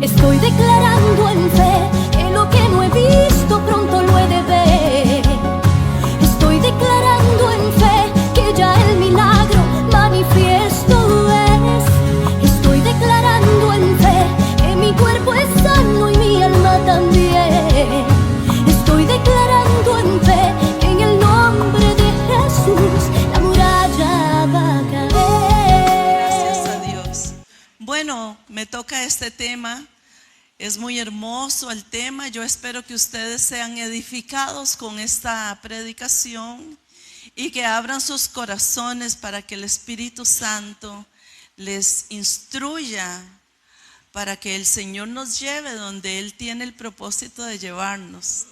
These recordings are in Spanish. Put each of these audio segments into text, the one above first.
Estoy declarando en fe que lo que no he visto pronto lo he de ver. Estoy declarando en fe que ya el milagro manifiesto es. Estoy declarando en fe que mi cuerpo es sano y mi alma también. Estoy declarando en fe que en el nombre de Jesús la muralla va a caer. Gracias a Dios. Bueno, me toca este tema. Es muy hermoso el tema. Yo espero que ustedes sean edificados con esta predicación y que abran sus corazones para que el Espíritu Santo les instruya, para que el Señor nos lleve donde Él tiene el propósito de llevarnos.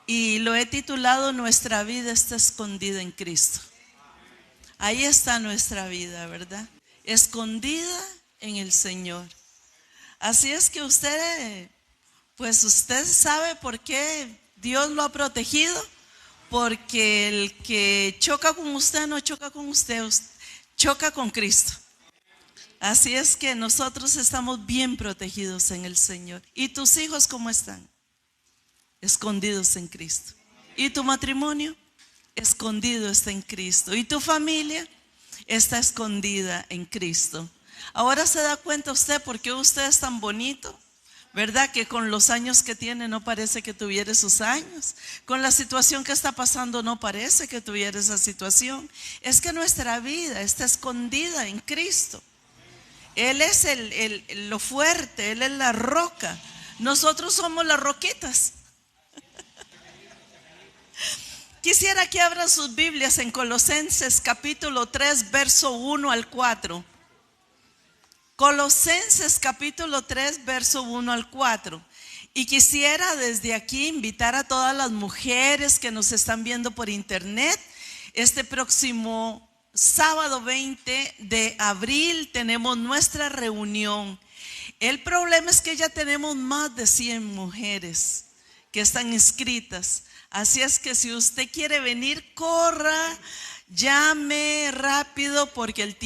Y lo he titulado Nuestra vida está escondida en Cristo. Ahí está nuestra vida, ¿verdad? Escondida en el Señor. Así es que usted sabe por qué Dios lo ha protegido, porque el que choca con usted no choca con usted, choca con Cristo. Así es que nosotros estamos bien protegidos en el Señor. ¿Y tus hijos cómo están? Escondidos en Cristo. ¿Y tu matrimonio? Escondido está en Cristo. ¿Y tu familia? Está escondida en Cristo. Ahora se da cuenta usted por qué usted es tan bonito, ¿verdad? Que con los años que tiene no parece que tuviera esos años. Con la situación que está pasando no parece que tuviera esa situación. Es que nuestra vida está escondida en Cristo. Él es lo fuerte, Él es la roca. Nosotros somos las roquitas. Quisiera que abran sus Biblias en Colosenses capítulo 3, verso 1 al 4. Colosenses capítulo 3, verso 1 al 4. Y quisiera desde aquí invitar a todas las mujeres que nos están viendo por internet. Este próximo sábado 20 de abril tenemos nuestra reunión. El problema es que ya tenemos más de 100 mujeres que están inscritas. Así es que si usted quiere venir, corra, llame rápido porque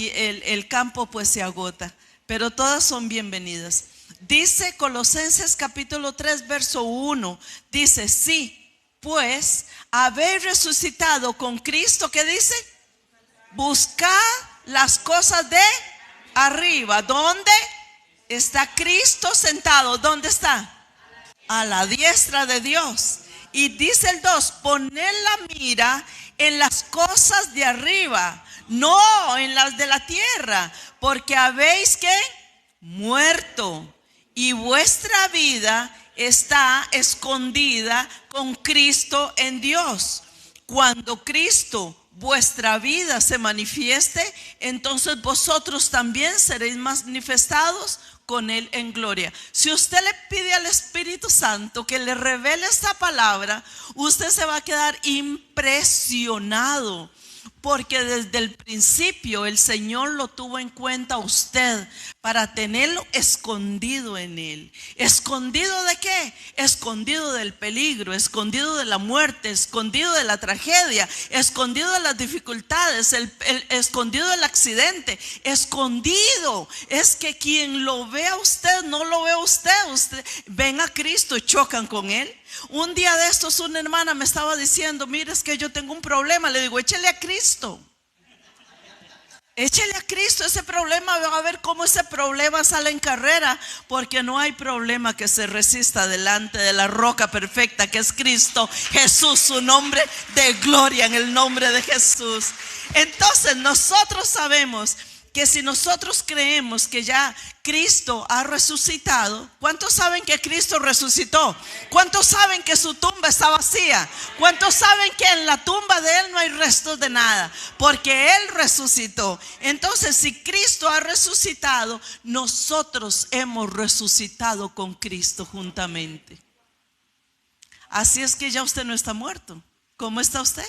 el campo pues se agota. Pero todas son bienvenidas. Dice Colosenses capítulo 3 verso 1. Dice, sí, pues habéis resucitado con Cristo. ¿Qué dice? Buscad las cosas de arriba. ¿Dónde está Cristo sentado? ¿Dónde está? A la diestra de Dios. Y dice el 2, poned la mira en las cosas de arriba, no en las de la tierra, porque habéis que muerto y vuestra vida está escondida con Cristo en Dios. Cuando Cristo, vuestra vida, se manifieste, entonces vosotros también seréis manifestados con Él en gloria. Si usted le pide al Espíritu Santo que le revele esta palabra, usted se va a quedar impresionado, porque desde el principio el Señor lo tuvo en cuenta a usted para tenerlo escondido en Él. ¿Escondido de qué? Escondido del peligro, escondido de la muerte, escondido de la tragedia, escondido de las dificultades, escondido del accidente, escondido. Es que quien lo ve a usted no lo ve a usted. Usted ven a Cristo y chocan con Él. Un día de estos una hermana me estaba diciendo, mire, es que yo tengo un problema. Le digo, échele a Cristo. Échele a Cristo ese problema, va a ver cómo ese problema sale en carrera, porque no hay problema que se resista delante de la roca perfecta que es Cristo Jesús, su nombre de gloria, en el nombre de Jesús. Entonces nosotros sabemos que si nosotros creemos que ya Cristo ha resucitado, ¿cuántos saben que Cristo resucitó? ¿Cuántos saben que su tumba está vacía? ¿Cuántos saben que en la tumba de Él no hay restos de nada? Porque Él resucitó. Entonces, si Cristo ha resucitado, nosotros hemos resucitado con Cristo juntamente. Así es que ya usted no está muerto. ¿Cómo está usted?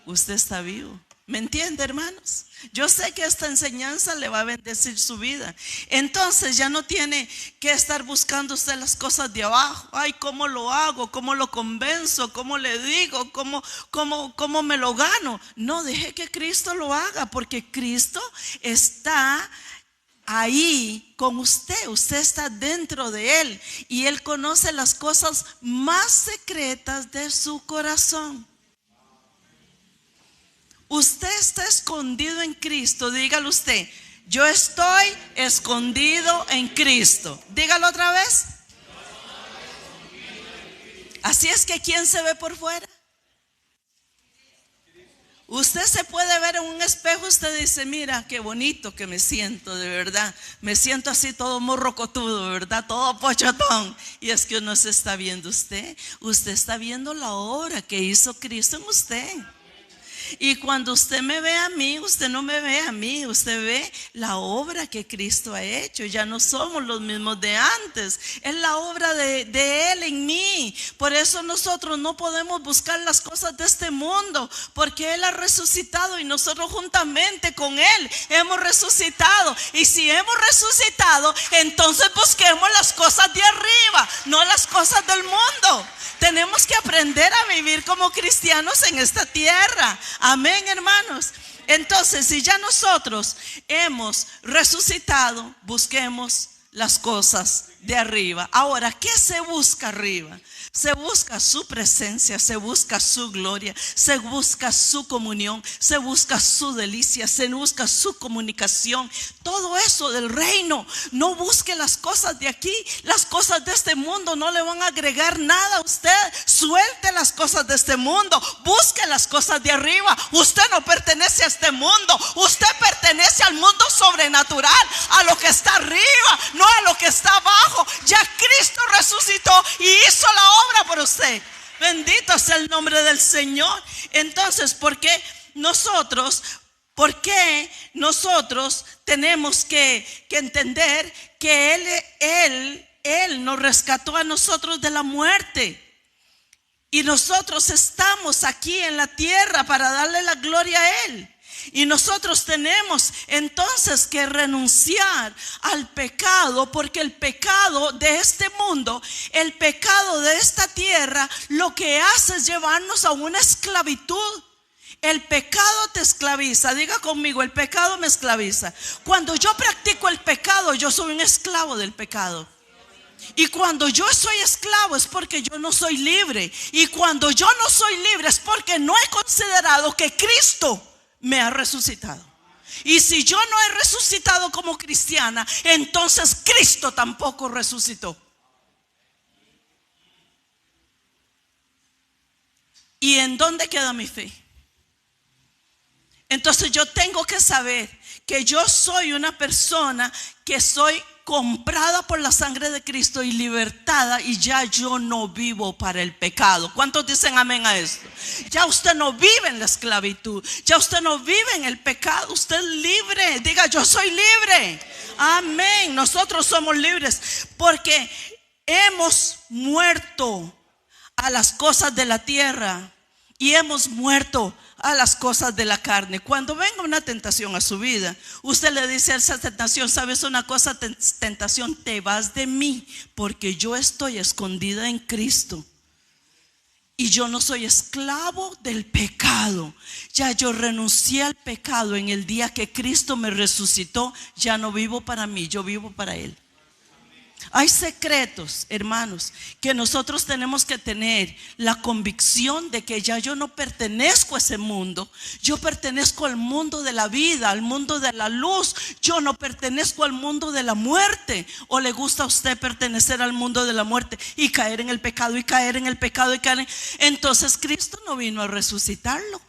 Usted está vivo. ¿Me entiende, hermanos? Yo sé que esta enseñanza le va a bendecir su vida. Entonces ya no tiene que estar buscando usted las cosas de abajo. Ay, ¿cómo lo hago? ¿Cómo lo convenzo? ¿Cómo le digo? ¿Cómo me lo gano? No, deje que Cristo lo haga, porque Cristo está ahí con usted. Usted está dentro de Él y Él conoce las cosas más secretas de su corazón. Usted está escondido en Cristo. Dígalo usted: yo estoy escondido en Cristo. Dígalo otra vez. Así es que ¿quién se ve por fuera? Usted se puede ver en un espejo. Usted dice: mira qué bonito que me siento, de verdad. Me siento así todo morrocotudo, ¿verdad? Todo pochotón. Y es que no se está viendo usted. Usted está viendo la obra que hizo Cristo en usted. Y cuando usted me ve a mí, usted no me ve a mí, usted ve la obra que Cristo ha hecho. Ya no somos los mismos de antes, es la obra de Él en mí. Por eso nosotros no podemos buscar las cosas de este mundo, porque Él ha resucitado y nosotros juntamente con Él hemos resucitado. Y si hemos resucitado, entonces busquemos las cosas de arriba, no las cosas del mundo. Tenemos que aprender a vivir como cristianos en esta tierra. Amén, hermanos. Entonces, si ya nosotros hemos resucitado, busquemos las cosas de arriba. Ahora, ¿qué se busca arriba? Se busca su presencia, se busca su gloria, se busca su comunión, se busca su delicia, se busca su comunicación. Todo eso del reino. No busque las cosas de aquí. Las cosas de este mundo no le van a agregar nada a usted. Suelte las cosas de este mundo. Busque las cosas de arriba. Usted no pertenece a este mundo. Usted pertenece al mundo sobrenatural, a lo que está arriba, no a lo que está abajo. Ya Cristo resucitó y hizo la obra por usted. Bendito sea el nombre del Señor. Entonces, ¿por qué nosotros tenemos que entender que Él nos rescató a nosotros de la muerte? Y nosotros estamos aquí en la tierra para darle la gloria a Él. Y nosotros tenemos entonces que renunciar al pecado, porque el pecado de este mundo, el pecado de esta tierra, lo que hace es llevarnos a una esclavitud. El pecado te esclaviza. Diga conmigo: el pecado me esclaviza. Cuando yo practico el pecado, yo soy un esclavo del pecado. Y cuando yo soy esclavo es porque yo no soy libre. Y cuando yo no soy libre es porque no he considerado que Cristo me ha resucitado. Y si yo no he resucitado como cristiana, entonces Cristo tampoco resucitó. ¿Y en dónde queda mi fe? Entonces yo tengo que saber que yo soy una persona que soy comprada por la sangre de Cristo y libertada, y ya yo no vivo para el pecado. ¿Cuántos dicen amén a esto? Ya usted no vive en la esclavitud, ya usted no vive en el pecado, usted es libre. Diga: yo soy libre. Amén. Nosotros somos libres porque hemos muerto a las cosas de la tierra y hemos muerto a las cosas de la carne. Cuando venga una tentación a su vida, usted le dice a esa tentación: ¿sabes una cosa, tentación? Te vas de mí, porque yo estoy escondida en Cristo y yo no soy esclavo del pecado. Ya yo renuncié al pecado en el día que Cristo me resucitó. Ya no vivo para mí, yo vivo para Él. Hay secretos, hermanos, que nosotros tenemos que tener la convicción de que ya yo no pertenezco a ese mundo. Yo pertenezco al mundo de la vida, al mundo de la luz. Yo no pertenezco al mundo de la muerte. ¿O le gusta a usted pertenecer al mundo de la muerte y caer en el pecado y caer en el pecado y caer? Entonces Cristo no vino a resucitarlo,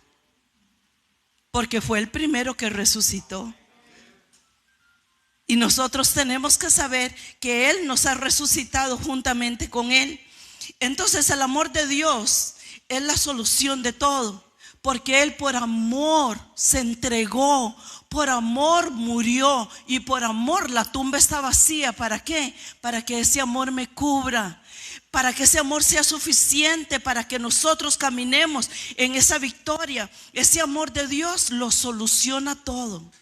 porque fue el primero que resucitó. Y nosotros tenemos que saber que Él nos ha resucitado juntamente con Él. Entonces el amor de Dios es la solución de todo, porque Él por amor se entregó, por amor murió, y por amor la tumba está vacía. ¿Para qué? Para que ese amor me cubra, para que ese amor sea suficiente, para que nosotros caminemos en esa victoria. Ese amor de Dios lo soluciona todo.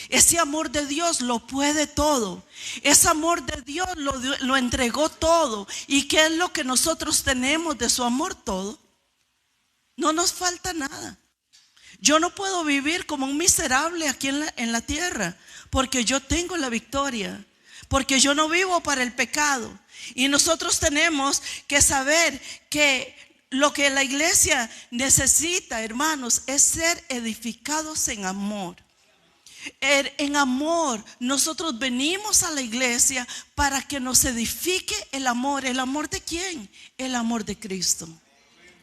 Ese amor de Dios lo puede todo. Ese amor de Dios lo entregó todo. ¿Y qué es lo que nosotros tenemos de su amor? Todo. No nos falta nada. Yo no puedo vivir como un miserable aquí en la tierra, porque yo tengo la victoria, porque yo no vivo para el pecado. Y nosotros tenemos que saber que lo que la iglesia necesita, hermanos, es ser edificados en amor. En amor, nosotros venimos a la iglesia para que nos edifique el amor. ¿El amor de quién? El amor de Cristo.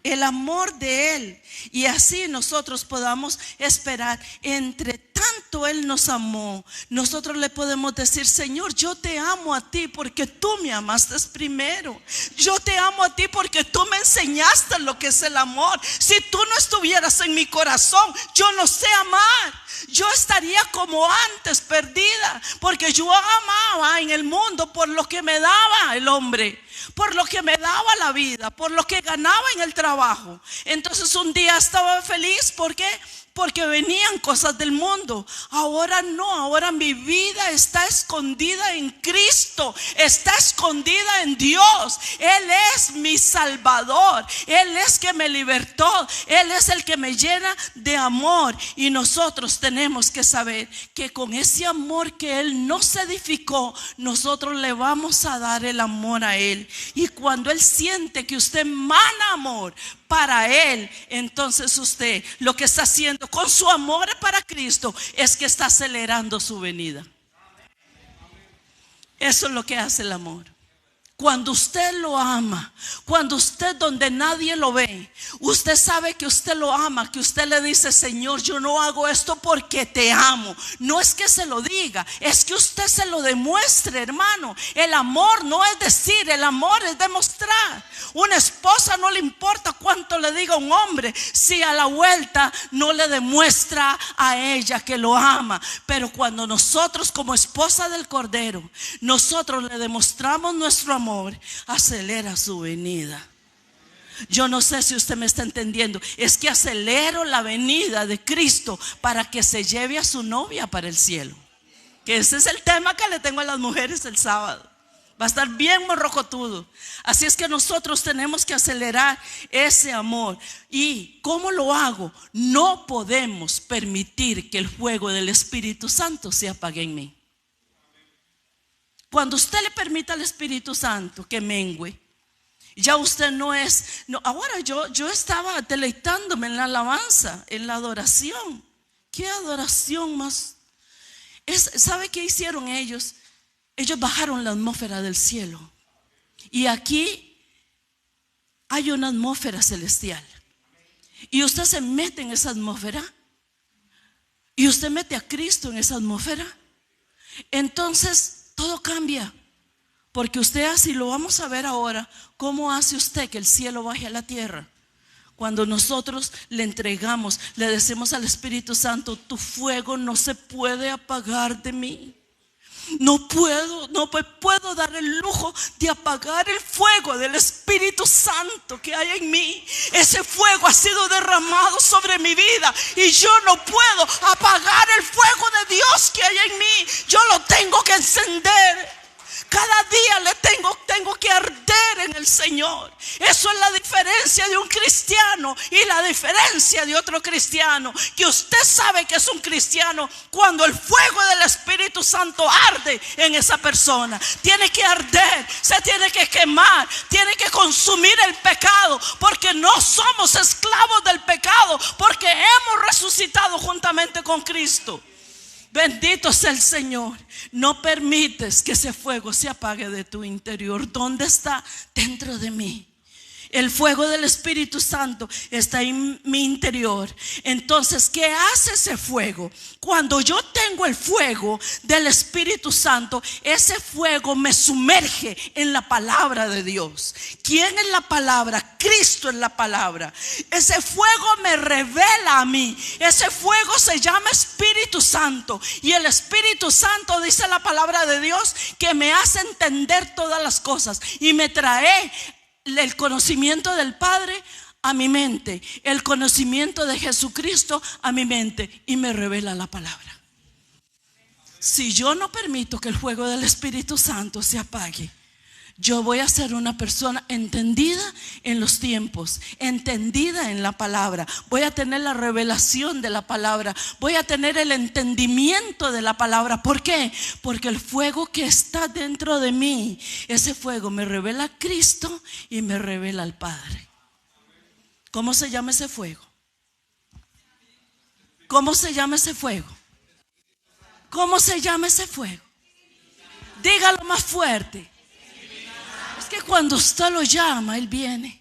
El amor de Él. Y así nosotros podamos esperar. Entre tanto Él nos amó, nosotros le podemos decir: Señor, yo te amo a ti porque tú me amaste primero. Yo te amo a ti porque tú me enseñaste lo que es el amor. Si tú no estuvieras en mi corazón, yo no sé amar. Yo estaría como antes, perdida, porque yo amaba en el mundo por lo que me daba el hombre, por lo que me daba la vida, por lo que ganaba en el trabajo. Entonces un día estaba feliz. ¿Por qué? Porque venían cosas del mundo. Ahora no, ahora mi vida está escondida en Cristo, está escondida en Dios. Él es mi Salvador, Él es que me libertó, Él es el que me llena de amor. Y nosotros tenemos que saber que con ese amor que Él nos edificó, nosotros le vamos a dar el amor a Él. Y cuando Él siente que usted emana amor para Él, entonces usted lo que está haciendo con su amor para Cristo es que está acelerando su venida. Eso es lo que hace el amor. Cuando usted lo ama, cuando usted donde nadie lo ve, usted sabe que usted lo ama, que usted le dice: Señor, yo no hago esto porque te amo. No es que se lo diga, es que usted se lo demuestre, hermano. El amor no es decir, el amor es demostrar. Una esposa no le importa cuánto le diga un hombre si a la vuelta no le demuestra a ella que lo ama. Pero cuando nosotros, como esposa del Cordero, nosotros le demostramos nuestro amor, acelera su venida. Yo no sé si usted me está entendiendo. Es que acelero la venida de Cristo para que se lleve a su novia para el cielo. Que ese es el tema que le tengo a las mujeres el sábado. Va a estar bien morrocotudo. Así es que nosotros tenemos que acelerar ese amor. ¿Y cómo lo hago? No podemos permitir que el fuego del Espíritu Santo se apague en mí. Cuando usted le permita al Espíritu Santo que mengue, ya usted no es. No, ahora yo estaba deleitándome en la alabanza, en la adoración. ¿Qué adoración más? ¿Sabe qué hicieron ellos? Ellos bajaron la atmósfera del cielo. Y aquí hay una atmósfera celestial. Y usted se mete en esa atmósfera. Y usted mete a Cristo en esa atmósfera. Entonces todo cambia. Porque usted así lo vamos a ver ahora. ¿Cómo hace usted que el cielo baje a la tierra? Cuando nosotros le entregamos, le decimos al Espíritu Santo: tu fuego no se puede apagar de mí. No puedo dar el lujo de apagar el fuego del Espíritu Santo que hay en mí. Ese fuego ha sido derramado sobre mi vida y yo no puedo apagar el fuego de Dios que hay en mí. Yo lo tengo que encender. Cada día le tengo que arder en el Señor. Eso es la diferencia de un cristiano y la diferencia de otro cristiano. Que usted sabe que es un cristiano cuando el fuego del Espíritu Santo arde en esa persona. Tiene que arder, se tiene que quemar, tiene que consumir el pecado. Porque no somos esclavos del pecado, porque hemos resucitado juntamente con Cristo. Bendito sea el Señor. No permites que ese fuego se apague de tu interior. ¿Dónde está? Dentro de mí. El fuego del Espíritu Santo está en mi interior. Entonces, ¿qué hace ese fuego? Cuando yo tengo el fuego del Espíritu Santo, ese fuego me sumerge en la palabra de Dios. ¿Quién es la palabra? Cristo es la palabra. Ese fuego me revela a mí. Ese fuego se llama Espíritu Santo. Y el Espíritu Santo, dice la palabra de Dios, que me hace entender todas las cosas y me trae el conocimiento del Padre a mi mente, el conocimiento de Jesucristo a mi mente, y me revela la palabra. Si yo no permito que el fuego del Espíritu Santo se apague, Yo voy a ser una persona entendida en los tiempos, entendida en la palabra. Voy a tener la revelación de la palabra. Voy a tener el entendimiento de la palabra. ¿Por qué? Porque el fuego que está dentro de mí, ese fuego me revela a Cristo y me revela al Padre. ¿Cómo se llama ese fuego? ¿Cómo se llama ese fuego? ¿Cómo se llama ese fuego? Dígalo más fuerte. Es que cuando usted lo llama, Él viene.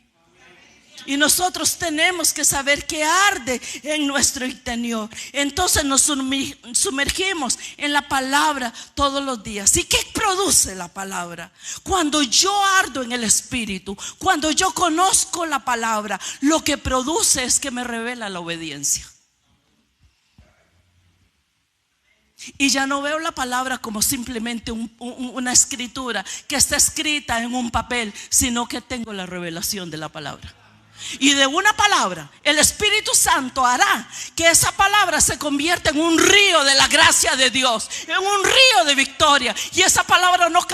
Y nosotros tenemos que saber que arde en nuestro interior. Entonces nos sumergimos en la palabra todos los días. ¿Y qué produce la palabra? Cuando yo ardo en el Espíritu, cuando yo conozco la palabra, lo que produce es que me revela la obediencia. Y ya no veo la palabra como simplemente una escritura que está escrita en un papel, sino que tengo la revelación de la palabra. Y de una palabra, el Espíritu Santo hará que esa palabra se convierta en un río de la gracia de Dios, en un río de victoria. Y esa palabra no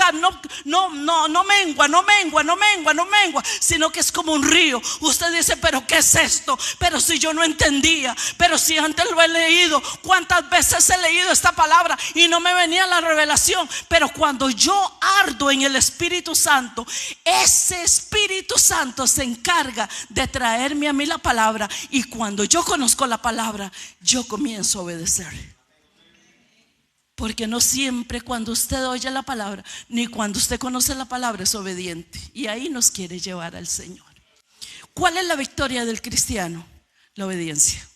mengua, sino que es como un río. Usted dice, pero ¿qué es esto? Pero si yo no entendía, pero si antes lo he leído, ¿cuántas veces he leído esta palabra y no me venía la revelación? Pero cuando yo ardo en el Espíritu Santo, ese Espíritu Santo se encarga de traerme a mí la palabra. Y cuando yo conozco la palabra, yo comienzo a obedecer. Porque no siempre cuando usted oye la palabra, ni cuando usted conoce la palabra, es obediente. Y ahí nos quiere llevar al Señor. ¿Cuál es la victoria del cristiano? La obediencia.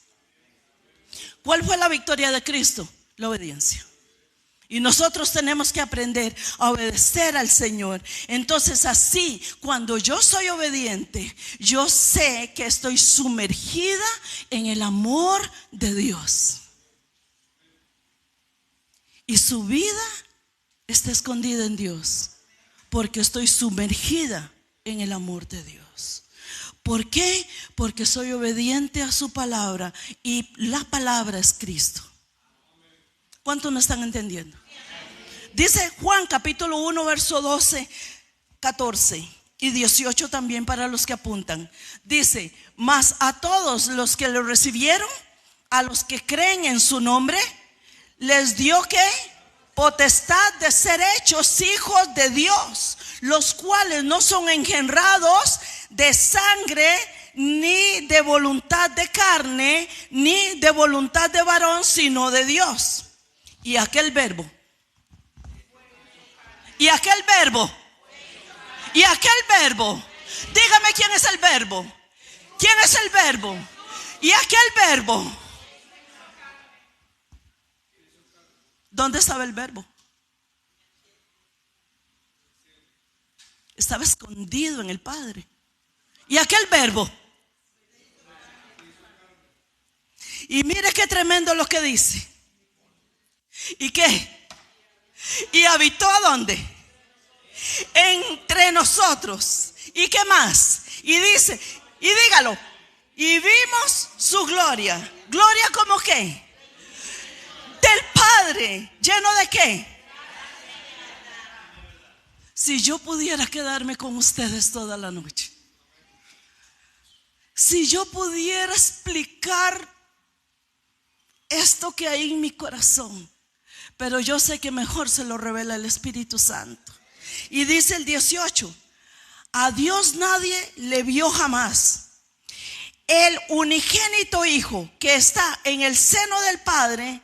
¿Cuál fue la victoria de Cristo? La obediencia. Y nosotros tenemos que aprender a obedecer al Señor. Entonces así, cuando yo soy obediente, yo sé que estoy sumergida en el amor de Dios. Y su vida está escondida en Dios, porque estoy sumergida en el amor de Dios. ¿Por qué? Porque soy obediente a su palabra y la palabra es Cristo. ¿Cuántos me están entendiendo? Dice Juan capítulo 1 verso 12, 14 y 18 también para los que apuntan. Dice, mas a todos los que lo recibieron, a los que creen en su nombre, les dio ¿qué? Potestad de ser hechos hijos de Dios, los cuales no son engendrados de sangre, ni de voluntad de carne, ni de voluntad de varón, sino de Dios. Y aquel verbo, dígame quién es el verbo. ¿Quién es el verbo? Y aquel verbo, ¿dónde estaba el verbo? Estaba escondido en el Padre. Y aquel verbo, y mire qué tremendo lo que dice. ¿Y qué? ¿Y habitó a dónde? Entre nosotros. ¿Y qué más? Y dice, y dígalo, y vimos su gloria. ¿Gloria como qué? Del Padre. ¿Lleno de qué? Si yo pudiera quedarme con ustedes toda la noche, si yo pudiera explicar esto que hay en mi corazón, pero yo sé que mejor se lo revela el Espíritu Santo. Y dice el 18, a Dios nadie le vio jamás. El unigénito Hijo que está en el seno del Padre,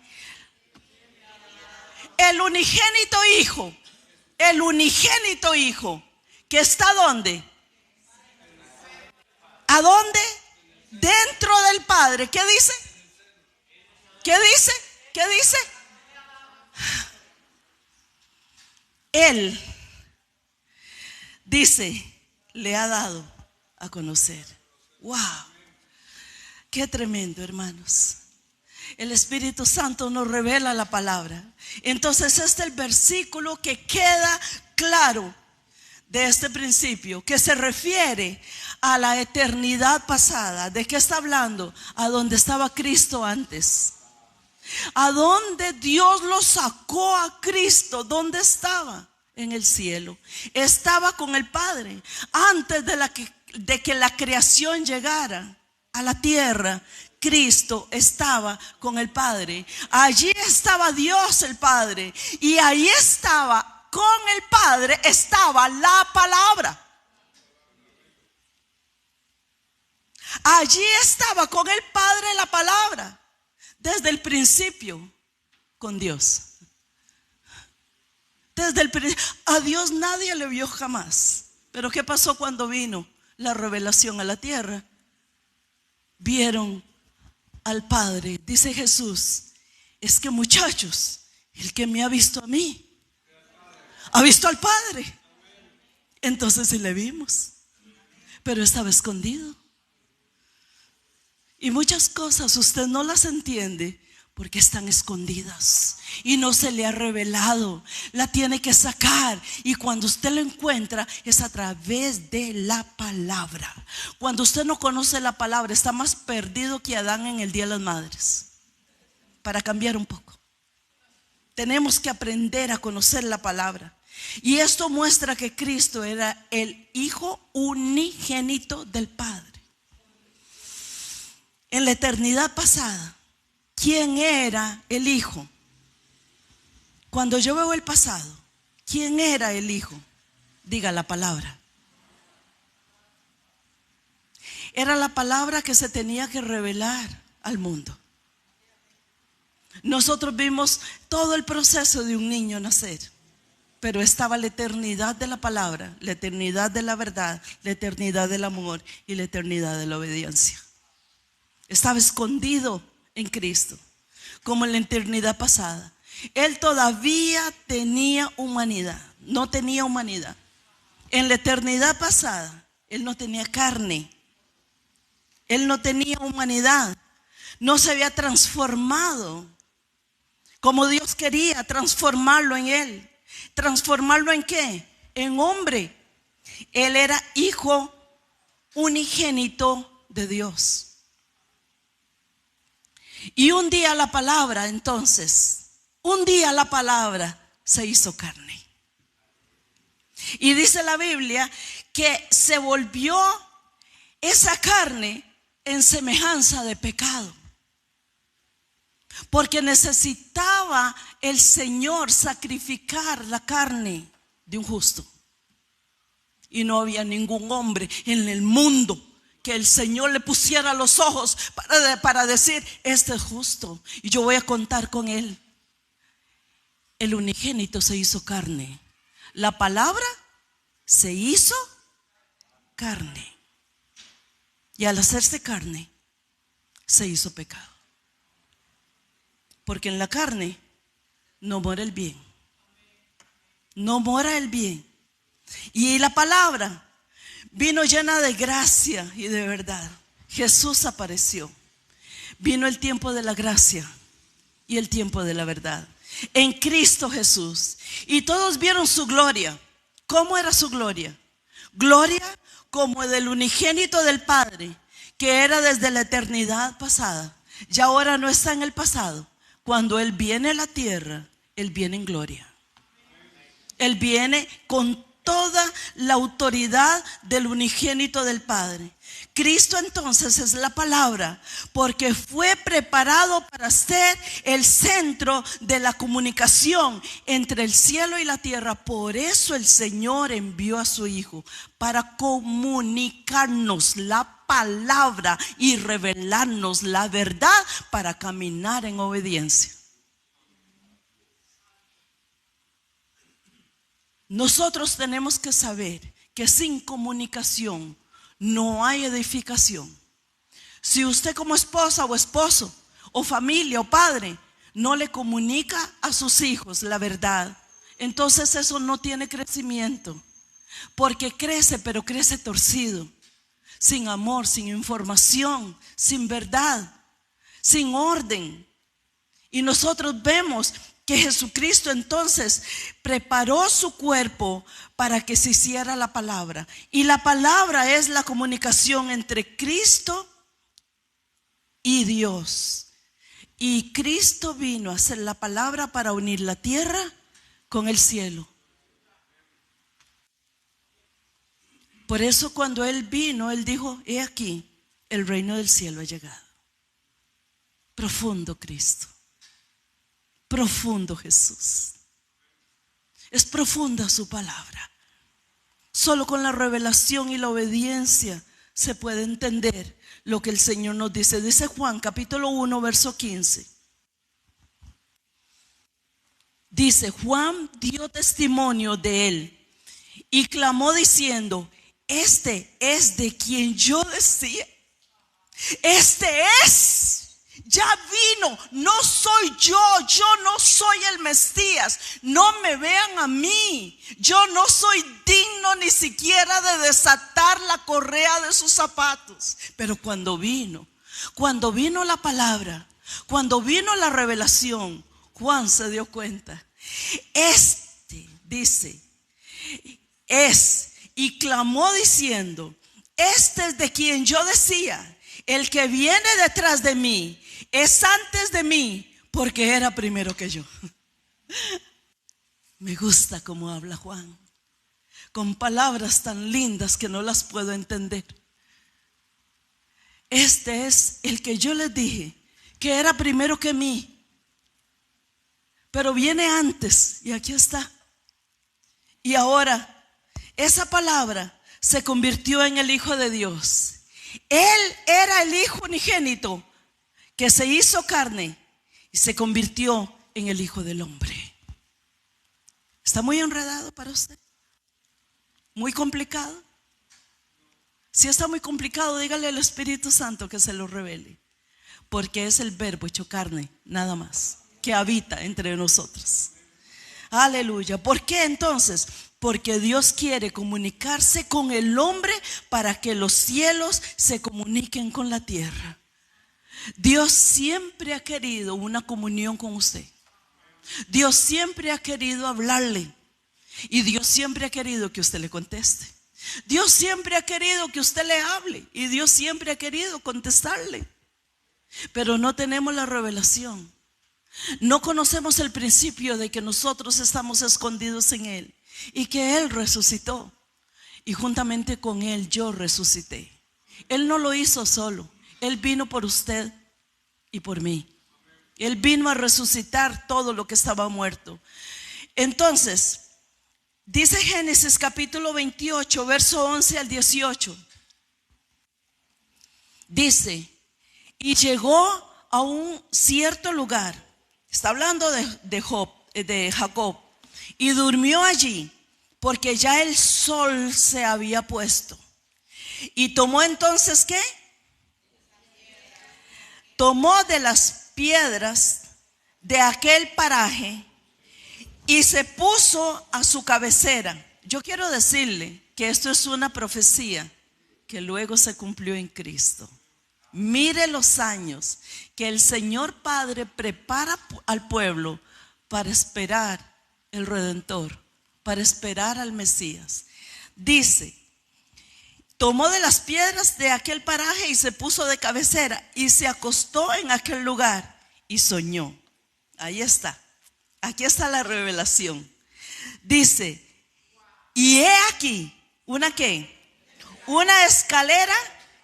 el unigénito Hijo que está ¿dónde? ¿A dónde? Dentro del Padre. ¿Qué dice? ¿Qué dice? ¿Qué dice? Él dice, le ha dado a conocer. Wow, qué tremendo, hermanos. El Espíritu Santo nos revela la palabra. Entonces este es el versículo que queda claro de este principio, que se refiere a la eternidad pasada. ¿De qué está hablando? A donde estaba Cristo antes. ¿A dónde Dios lo sacó a Cristo? ¿Dónde estaba? en el cielo. Estaba con el Padre antes de que la creación llegara a la tierra. Cristo estaba con el Padre. Allí estaba Dios el Padre, y ahí estaba con el Padre, estaba la palabra. Allí estaba con el Padre la palabra, desde el principio con Dios. Desde el principio, a Dios nadie le vio jamás. Pero ¿qué pasó cuando vino la revelación a la tierra? Vieron al Padre. Dice Jesús: es que, muchachos, el que me ha visto a mí ha visto al Padre. Entonces sí le vimos, pero estaba escondido. Y muchas cosas usted no las entiende porque están escondidas y no se le ha revelado. La tiene que sacar, y cuando usted lo encuentra es a través de la palabra. Cuando usted no conoce la palabra, está más perdido que Adán en el Día de las Madres. Para cambiar un poco, tenemos que aprender a conocer la palabra. Y esto muestra que Cristo era el Hijo unigénito del Padre. En la eternidad pasada, ¿quién era el Hijo? Cuando yo veo el pasado, ¿quién era el Hijo? Diga la palabra. Era la palabra que se tenía que revelar al mundo. Nosotros vimos todo el proceso de un niño nacer, pero estaba la eternidad de la palabra, la eternidad de la verdad, la eternidad del amor y la eternidad de la obediencia. Estaba escondido en Cristo, como en la eternidad pasada. Él todavía tenía humanidad, no tenía humanidad. En la eternidad pasada, Él no tenía carne, Él no tenía humanidad, no se había transformado como Dios quería transformarlo en Él. ¿Transformarlo en qué? En hombre. Él era Hijo unigénito de Dios. Y un día la palabra, entonces, un día la palabra se hizo carne. Y dice la Biblia que se volvió esa carne en semejanza de pecado, porque necesitaba el Señor sacrificar la carne de un justo. Y no había ningún hombre en el mundo que el Señor le pusiera los ojos para decir: este es justo y yo voy a contar con él. El unigénito se hizo carne. La palabra se hizo carne. Y al hacerse carne, se hizo pecado. Porque en la carne no mora el bien. No mora el bien. Y la palabra vino llena de gracia y de verdad. Jesús apareció. Vino el tiempo de la gracia y el tiempo de la verdad en Cristo Jesús. Y todos vieron su gloria. ¿Cómo era su gloria? Gloria como del unigénito del Padre, que era desde la eternidad pasada. Y ahora no está en el pasado. Cuando Él viene a la tierra, Él viene en gloria. Él viene con toda la autoridad del unigénito del Padre. Cristo entonces es la palabra, porque fue preparado para ser el centro de la comunicación entre el cielo y la tierra. Por eso el Señor envió a su Hijo, para comunicarnos la palabra y revelarnos la verdad para caminar en obediencia. Nosotros tenemos que saber que sin comunicación no hay edificación. Si usted como esposa o esposo o familia o padre no le comunica a sus hijos la verdad, entonces eso no tiene crecimiento, porque crece, pero crece torcido, sin amor, sin información, sin verdad, sin orden. Y nosotros vemos que Jesucristo entonces preparó su cuerpo para que se hiciera la palabra. Y la palabra es la comunicación entre Cristo y Dios. Y Cristo vino a ser la palabra para unir la tierra con el cielo. Por eso cuando Él vino, Él dijo: he aquí, el reino del cielo ha llegado. Profundo Cristo, profundo Jesús. Es profunda su palabra. Solo con la revelación y la obediencia se puede entender lo que el Señor nos dice. Dice Juan capítulo 1 verso 15. Dice: Juan dio testimonio de Él y clamó diciendo: este es de quien yo decía, este es. Ya vino, no soy yo no soy el Mesías, no me vean a mí, yo no soy digno ni siquiera de desatar la correa de sus zapatos. Pero cuando vino la palabra, cuando vino la revelación, Juan se dio cuenta. Este, dice, es, y clamó diciendo: este es de quien yo decía, el que viene detrás de mí es antes de mí, porque era primero que yo. Me gusta cómo habla Juan, con palabras tan lindas que no las puedo entender. Este es el que yo les dije que era primero que mí, pero viene antes, y aquí está. Y ahora esa palabra se convirtió en el Hijo de Dios. Él era el Hijo unigénito que se hizo carne y se convirtió en el Hijo del Hombre. ¿Está muy enredado para usted? ¿Muy complicado? Si está muy complicado, dígale al Espíritu Santo que se lo revele, porque es el Verbo hecho carne, nada más, que habita entre nosotros. Aleluya. ¿Por qué entonces? Porque Dios quiere comunicarse con el hombre para que los cielos se comuniquen con la tierra. Dios siempre ha querido una comunión con usted. Dios siempre ha querido hablarle. Y Dios siempre ha querido que usted le conteste. Dios siempre ha querido que usted le hable. Y Dios siempre ha querido contestarle. Pero no tenemos la revelación. No conocemos el principio de que nosotros estamos escondidos en Él y que Él resucitó. Y juntamente con Él yo resucité. Él no lo hizo solo. Él vino por usted y por mí. Él vino a resucitar todo lo que estaba muerto. Entonces, dice Génesis capítulo 28, verso 11 al 18. Dice: y llegó a un cierto lugar. Está hablando de Jacob. Y durmió allí, porque ya el sol se había puesto. Y tomó entonces, ¿qué? Tomó de las piedras de aquel paraje y se puso a su cabecera. Yo quiero decirle que esto es una profecía que luego se cumplió en Cristo. Mire los años que el Señor Padre prepara al pueblo para esperar el Redentor, para esperar al Mesías. Dice: tomó de las piedras de aquel paraje y se puso de cabecera y se acostó en aquel lugar y soñó. Ahí está. Aquí está la revelación. Dice: y he aquí, ¿una qué? Una escalera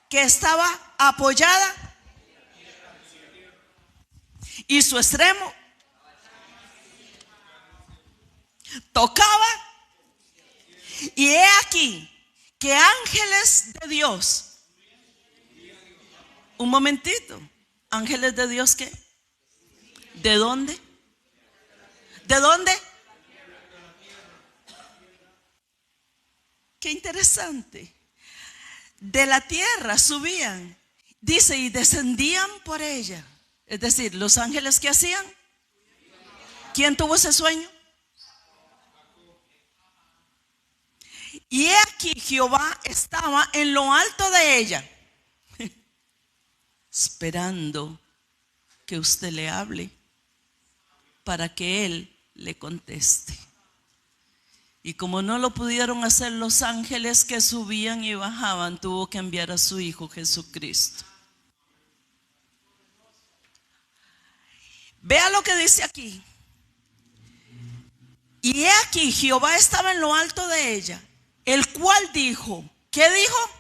que estaba apoyada y su extremo tocaba. Y he aquí que ángeles de Dios, un momentito, ángeles de Dios, ¿qué? ¿De dónde? ¿De dónde? Qué interesante. De la tierra subían, dice, y descendían por ella. Es decir, los ángeles, ¿qué hacían? ¿Quién tuvo ese sueño? Y he aquí Jehová estaba en lo alto de ella, esperando que usted le hable para que Él le conteste. Y como no lo pudieron hacer los ángeles que subían y bajaban, tuvo que enviar a su Hijo Jesucristo. Vea lo que dice aquí. Y he aquí Jehová estaba en lo alto de ella, el cual dijo: ¿Qué dijo?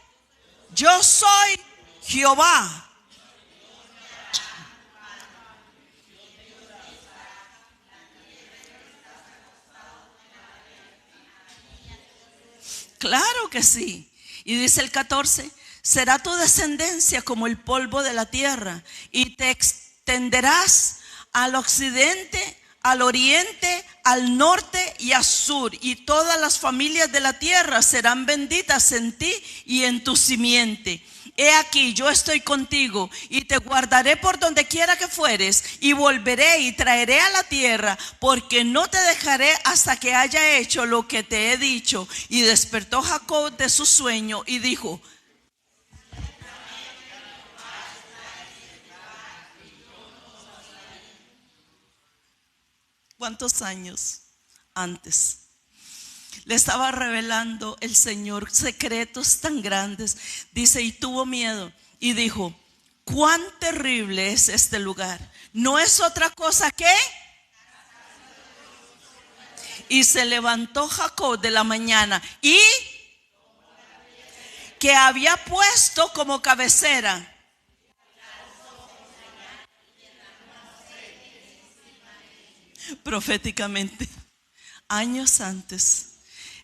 Yo soy Jehová. Claro que sí. Y dice el 14, será tu descendencia como el polvo de la tierra, y te extenderás al occidente, al oriente, al norte y al sur, y todas las familias de la tierra serán benditas en ti y en tu simiente. He aquí, yo estoy contigo y te guardaré por donde quiera que fueres, y volveré y traeré a la tierra, porque no te dejaré hasta que haya hecho lo que te he dicho. Y despertó Jacob de su sueño y dijo: ¿cuántos años antes le estaba revelando el Señor secretos tan grandes? Dice, y tuvo miedo y dijo: cuán terrible es este lugar. No es otra cosa que... Y se levantó Jacob de la mañana y que había puesto como cabecera. Proféticamente, años antes,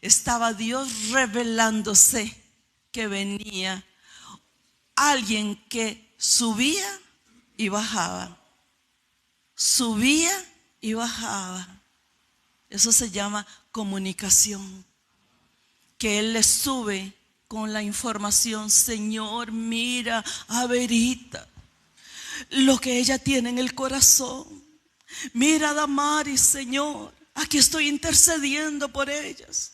estaba Dios revelándose que venía alguien que subía y bajaba, subía y bajaba. Eso se llama comunicación, que Él le sube con la información. Señor, mira a Verita, lo que ella tiene en el corazón. Mira a Damaris, Señor, aquí estoy intercediendo por ellas.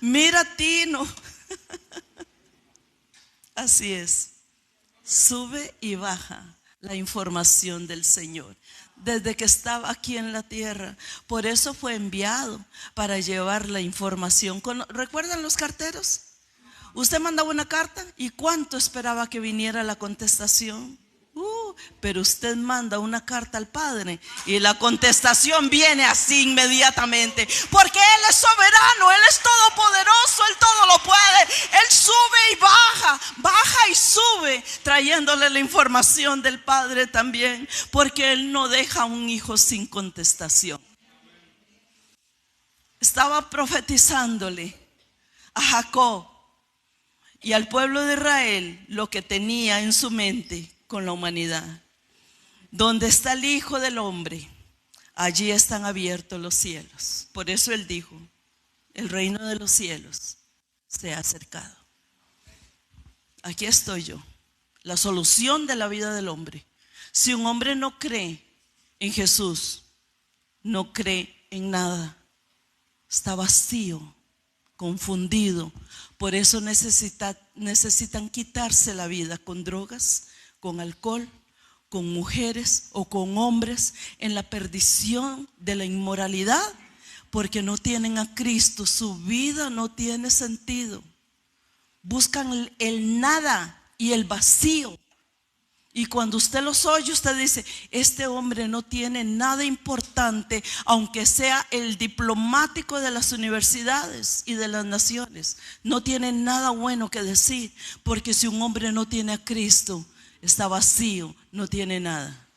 Mira a Tino. Así es, sube y baja la información del Señor desde que estaba aquí en la tierra. Por eso fue enviado para llevar la información. ¿Recuerdan los carteros? Usted mandaba una carta y ¿cuánto esperaba que viniera la contestación? Pero usted manda una carta al Padre y la contestación viene así inmediatamente, porque Él es soberano, Él es todopoderoso, Él todo lo puede. Él sube y baja, baja y sube, trayéndole la información del Padre también, porque Él no deja a un hijo sin contestación. Estaba profetizándole a Jacob y al pueblo de Israel lo que tenía en su mente con la humanidad. Donde está el Hijo del Hombre, allí están abiertos los cielos. Por eso Él dijo: el reino de los cielos se ha acercado. Aquí estoy yo, la solución de la vida del hombre. Si un hombre no cree en Jesús, no cree en nada. Está vacío, confundido. Por eso necesitan quitarse la vida con drogas, con alcohol, con mujeres o con hombres, en la perdición de la inmoralidad, porque no tienen a Cristo. Su vida no tiene sentido. Buscan el nada y el vacío. Y cuando usted los oye, usted dice: este hombre no tiene nada importante, aunque sea el diplomático de las universidades y de las naciones. No tiene nada bueno que decir, porque si un hombre no tiene a Cristo, está vacío, no tiene nada.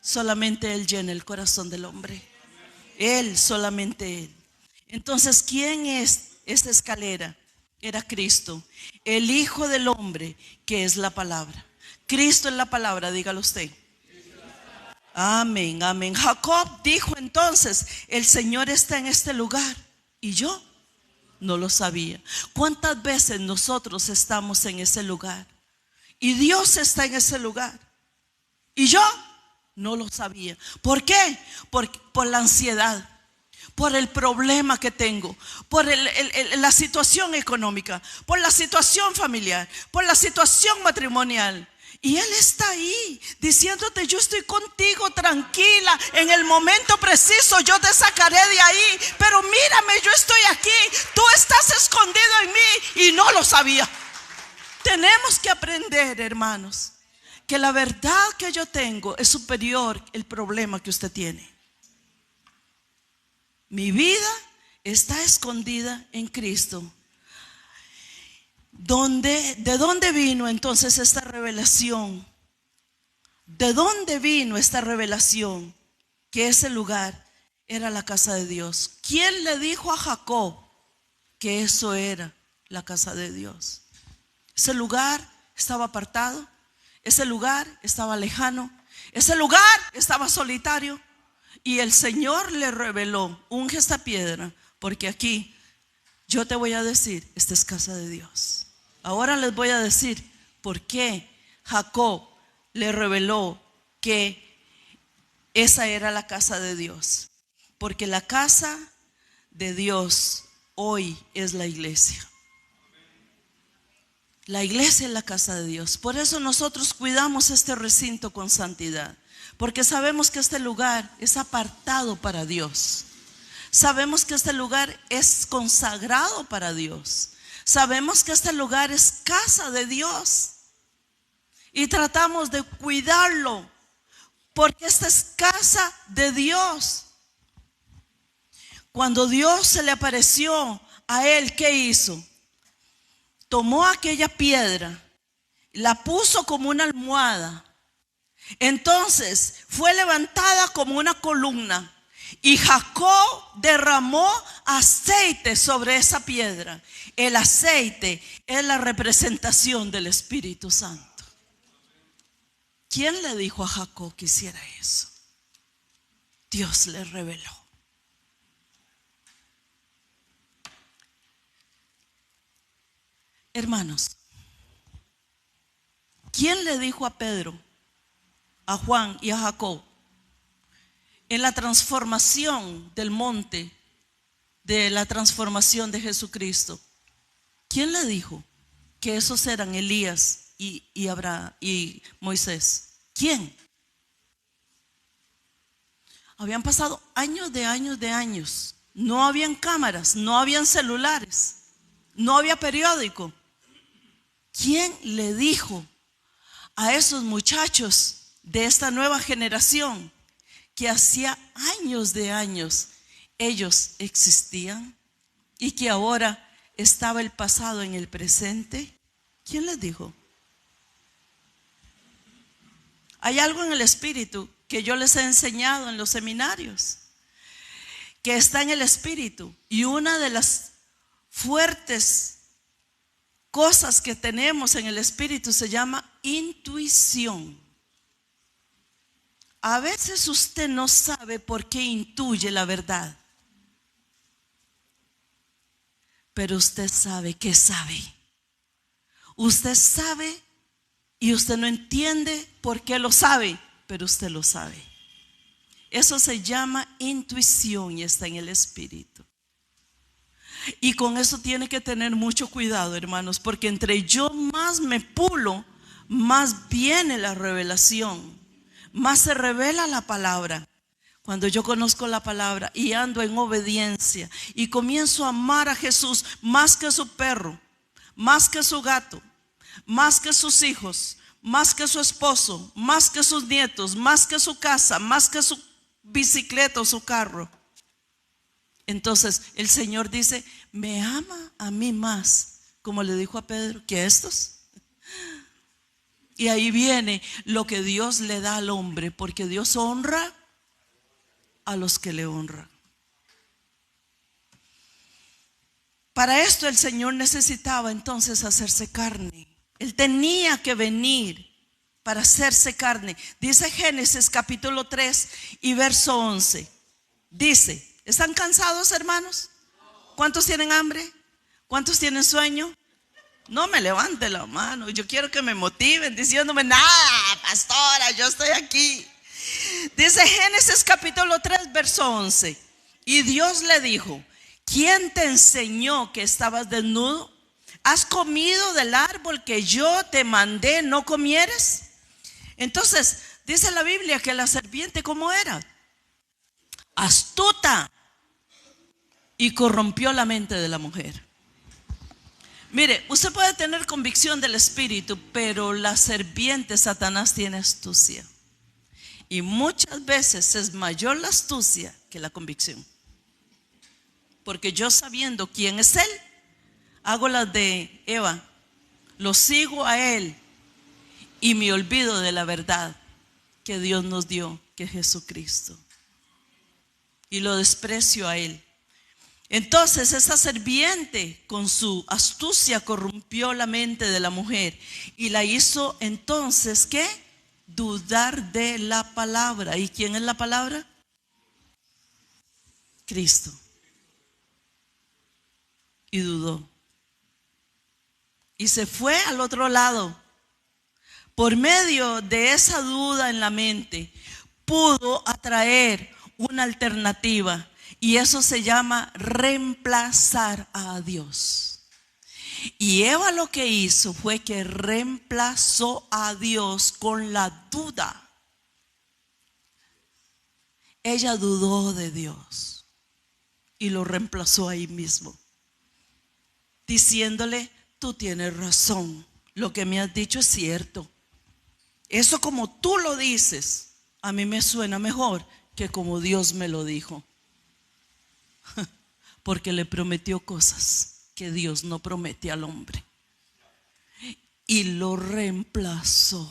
Solamente Él llena el corazón del hombre. Él, solamente Él. Entonces, ¿quién es esta escalera? Era Cristo, el Hijo del Hombre, que es la palabra. Cristo es la palabra, dígalo usted. Amén, amén. Jacob dijo entonces: el Señor está en este lugar, y yo no lo sabía. ¿Cuántas veces nosotros estamos en ese lugar y Dios está en ese lugar y yo no lo sabía? ¿Por qué? Por la ansiedad, por el problema que tengo, por la situación económica, por la situación familiar, por la situación matrimonial. Y Él está ahí diciéndote: yo estoy contigo, tranquila, en el momento preciso yo te sacaré de ahí, pero mírame, yo estoy aquí, tú estás escondido en mí, y no lo sabía. Tenemos que aprender, hermanos, que la verdad que yo tengo es superior al problema que usted tiene. Mi vida está escondida en Cristo. ¿De dónde vino entonces esta revelación? ¿De dónde vino esta revelación? Que ese lugar era la casa de Dios. ¿Quién le dijo a Jacob que eso era la casa de Dios? Ese lugar estaba apartado, ese lugar estaba lejano, ese lugar estaba solitario. Y el Señor le reveló: unge esta piedra, porque aquí yo te voy a decir, esta es casa de Dios. Ahora les voy a decir por qué Jacob le reveló que esa era la casa de Dios. Porque la casa de Dios hoy es la iglesia. La iglesia es la casa de Dios. Por eso nosotros cuidamos este recinto con santidad, porque sabemos que este lugar es apartado para Dios. Sabemos que este lugar es consagrado para Dios. Sabemos que este lugar es casa de Dios. Y tratamos de cuidarlo, porque esta es casa de Dios. Cuando Dios se le apareció a él, ¿qué hizo? Tomó aquella piedra, la puso como una almohada. Entonces fue levantada como una columna. Y Jacob derramó aceite sobre esa piedra. El aceite es la representación del Espíritu Santo. ¿Quién le dijo a Jacob que hiciera eso? Dios le reveló. Hermanos, ¿quién le dijo a Pedro, a Juan y a Jacob en la transformación del monte, de la transformación de Jesucristo? ¿Quién le dijo que esos eran Elías y Abraham y Moisés? ¿Quién? Habían pasado años de años. No habían cámaras, no habían celulares, no había periódico. ¿Quién le dijo a esos muchachos de esta nueva generación que hacía años de años ellos existían y que ahora estaba el pasado en el presente? ¿Quién les dijo? Hay algo en el espíritu que yo les he enseñado en los seminarios, que está en el espíritu, y una de las fuertes cosas que tenemos en el espíritu se llama intuición. A veces usted no sabe por qué intuye la verdad, pero usted sabe que sabe. Usted sabe y usted no entiende por qué lo sabe, pero usted lo sabe. Eso se llama intuición y está en el espíritu. Y con eso tiene que tener mucho cuidado, hermanos, porque entre yo más me pulo, más viene la revelación, más se revela la palabra. Cuando yo conozco la palabra y ando en obediencia y comienzo a amar a Jesús más que su perro, más que su gato, más que sus hijos, más que su esposo, más que sus nietos, más que su casa, más que su bicicleta o su carro, entonces el Señor dice: me ama a mí más, como le dijo a Pedro, que a estos. Y ahí viene lo que Dios le da al hombre, porque Dios honra a los que le honran. Para esto el Señor necesitaba entonces hacerse carne. Él tenía que venir para hacerse carne. Dice Génesis capítulo 3 y verso 11. Dice: ¿están cansados, hermanos? ¿Cuántos tienen hambre? ¿Cuántos tienen sueño? No me levante la mano. Yo quiero que me motiven diciéndome: nada, pastora, yo estoy aquí. Dice Génesis capítulo 3 verso 11. Y Dios le dijo: ¿quién te enseñó que estabas desnudo? ¿Has comido del árbol que yo te mandé no comieres? Entonces dice la Biblia que la serpiente, ¿cómo era? Astuta, y corrompió la mente de la mujer. Mire, usted puede tener convicción del espíritu, pero la serpiente, Satanás, tiene astucia. Y muchas veces es mayor la astucia que la convicción. Porque yo, sabiendo quién es él, hago las de Eva: lo sigo a Él y me olvido de la verdad que Dios nos dio, que es Jesucristo, y lo desprecio a Él. Entonces esa serpiente con su astucia corrompió la mente de la mujer y la hizo entonces, ¿qué? Dudar de la palabra. ¿Y quién es la palabra? Cristo. Y dudó. Y se fue al otro lado. Por medio de esa duda en la mente, pudo atraer una alternativa. Y eso se llama reemplazar a Dios. Y Eva lo que hizo fue que reemplazó a Dios con la duda. Ella dudó de Dios y lo reemplazó ahí mismo, diciéndole: tú tienes razón, lo que me has dicho es cierto. Eso como tú lo dices, a mí me suena mejor que como Dios me lo dijo. Porque le prometió cosas que Dios no promete al hombre. Y lo reemplazó.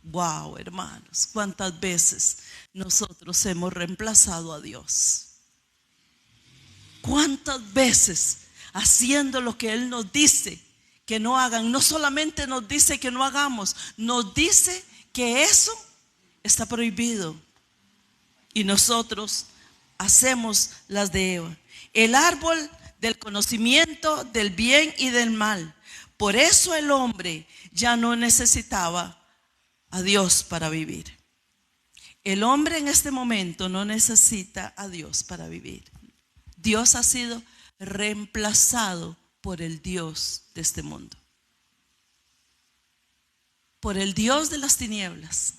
Wow, hermanos, cuántas veces nosotros hemos reemplazado a Dios. Cuántas veces haciendo lo que Él nos dice que no hagan. No solamente nos dice que no hagamos, nos dice que eso está prohibido. Y nosotros hacemos las de Eva. El árbol del conocimiento del bien y del mal. Por eso el hombre ya no necesitaba a Dios para vivir. El hombre en este momento no necesita a Dios para vivir. Dios ha sido reemplazado por el Dios de este mundo, por el Dios de las tinieblas.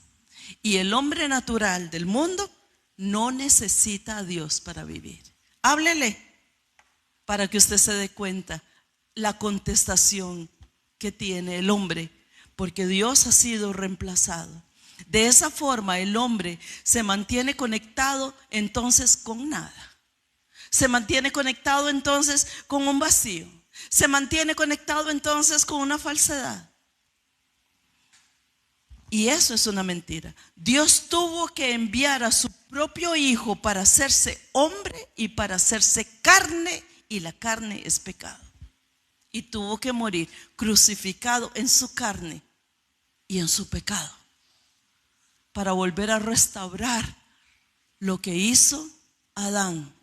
Y el hombre natural del mundo no necesita a Dios para vivir. Háblele para que usted se dé cuenta la contestación que tiene el hombre, porque Dios ha sido reemplazado. De esa forma el hombre se mantiene conectado entonces con nada. Se mantiene conectado entonces con un vacío. Se mantiene conectado entonces con una falsedad. Y eso es una mentira. Dios tuvo que enviar a su propio Hijo para hacerse hombre y para hacerse carne, y la carne es pecado. Y tuvo que morir crucificado en su carne y en su pecado, para volver a restaurar lo que hizo Adán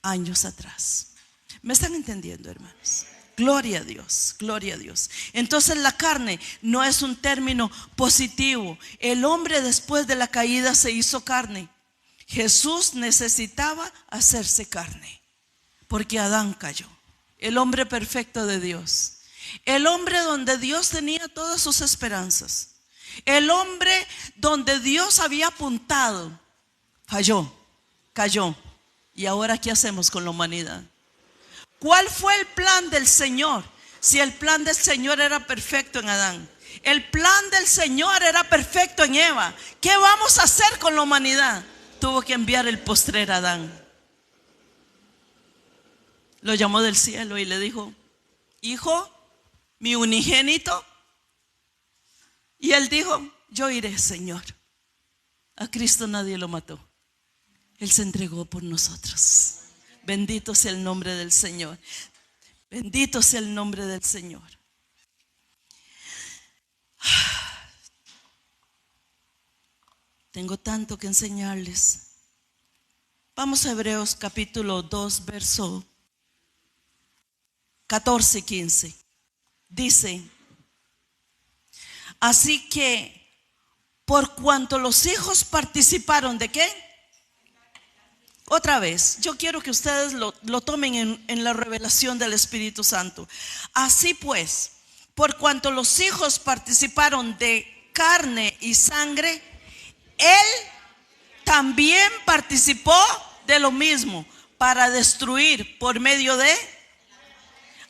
años atrás. ¿Me están entendiendo, hermanos? Gloria a Dios, gloria a Dios. Entonces la carne no es un término positivo. El hombre después de la caída se hizo carne. Jesús necesitaba hacerse carne porque Adán cayó. El hombre perfecto de Dios, el hombre donde Dios tenía todas sus esperanzas, el hombre donde Dios había apuntado, falló, cayó. ¿Y ahora qué hacemos con la humanidad? ¿Cuál fue el plan del Señor? Si el plan del Señor era perfecto en Adán, el plan del Señor era perfecto en Eva, ¿qué vamos a hacer con la humanidad? Tuvo que enviar el postrer Adán. Lo llamó del cielo y le dijo: hijo, mi unigénito. Y él dijo: yo iré, Señor. A Cristo nadie lo mató. Él se entregó por nosotros. Bendito sea el nombre del Señor. Bendito sea el nombre del Señor. Tengo tanto que enseñarles. Vamos a Hebreos capítulo 2, verso 14 y 15. Dice: así que por cuanto los hijos participaron ¿de qué? Otra vez, yo quiero que ustedes lo tomen en la revelación del Espíritu Santo. Así pues, por cuanto los hijos participaron de carne y sangre, Él también participó de lo mismo, para destruir por medio de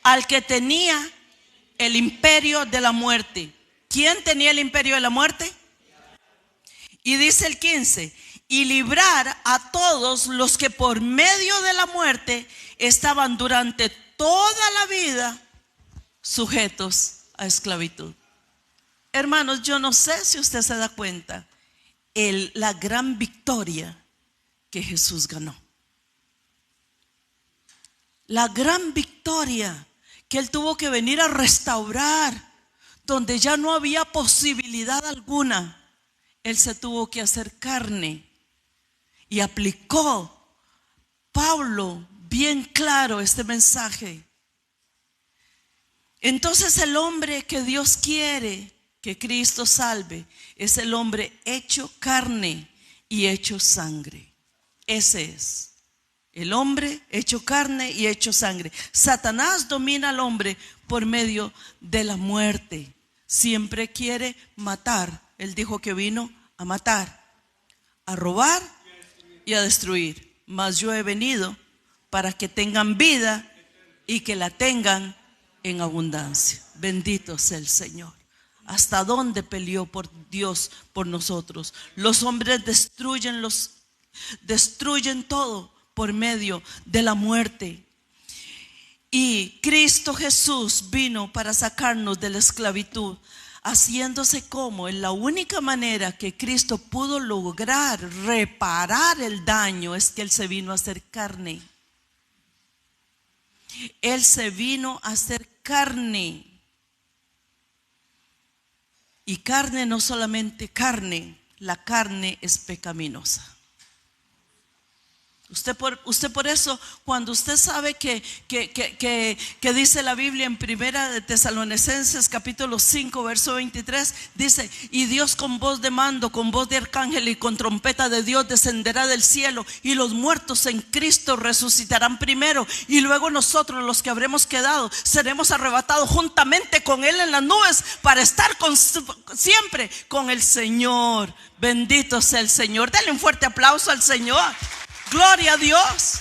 al que tenía el imperio de la muerte. ¿Quién tenía el imperio de la muerte? Y dice el 15: y librar a todos los que por medio de la muerte estaban durante toda la vida sujetos a esclavitud. Hermanos, yo no sé si usted se da cuenta la gran victoria que Jesús ganó. La gran victoria que Él tuvo que venir a restaurar, donde ya no había posibilidad alguna. Él se tuvo que hacer carne y aplicó Pablo bien claro este mensaje. Entonces el hombre que Dios quiere que Cristo salve es el hombre hecho carne y hecho sangre. Ese es el hombre hecho carne y hecho sangre. Satanás domina al hombre por medio de la muerte. Siempre quiere matar. Él dijo que vino a matar, a robar y a destruir. Mas yo he venido para que tengan vida y que la tengan en abundancia. Bendito sea el Señor. ¿Hasta dónde peleó por Dios por nosotros? Los hombres destruyen todo por medio de la muerte. Y Cristo Jesús vino para sacarnos de la esclavitud, haciéndose como en la única manera que Cristo pudo lograr reparar el daño es que Él se vino a hacer carne. Él se vino a hacer carne. Y carne, no solamente carne, la carne es pecaminosa. Usted por eso, cuando usted sabe que dice la Biblia en Primera de Tesalonicenses capítulo 5 verso 23, dice: y Dios con voz de mando, con voz de arcángel y con trompeta de Dios descenderá del cielo, y los muertos en Cristo resucitarán primero, y luego nosotros, los que habremos quedado, seremos arrebatados juntamente con Él en las nubes para estar siempre con el Señor. Bendito sea el Señor. Dale un fuerte aplauso al Señor. Gloria a Dios,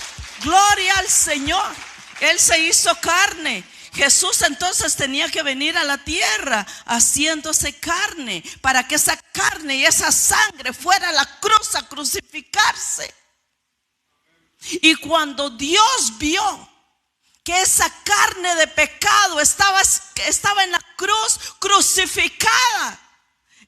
gloria al Señor. Él se hizo carne. Jesús entonces tenía que venir a la tierra haciéndose carne, para que esa carne y esa sangre fuera a la cruz a crucificarse. Y cuando Dios vio que esa carne de pecado estaba en la cruz crucificada,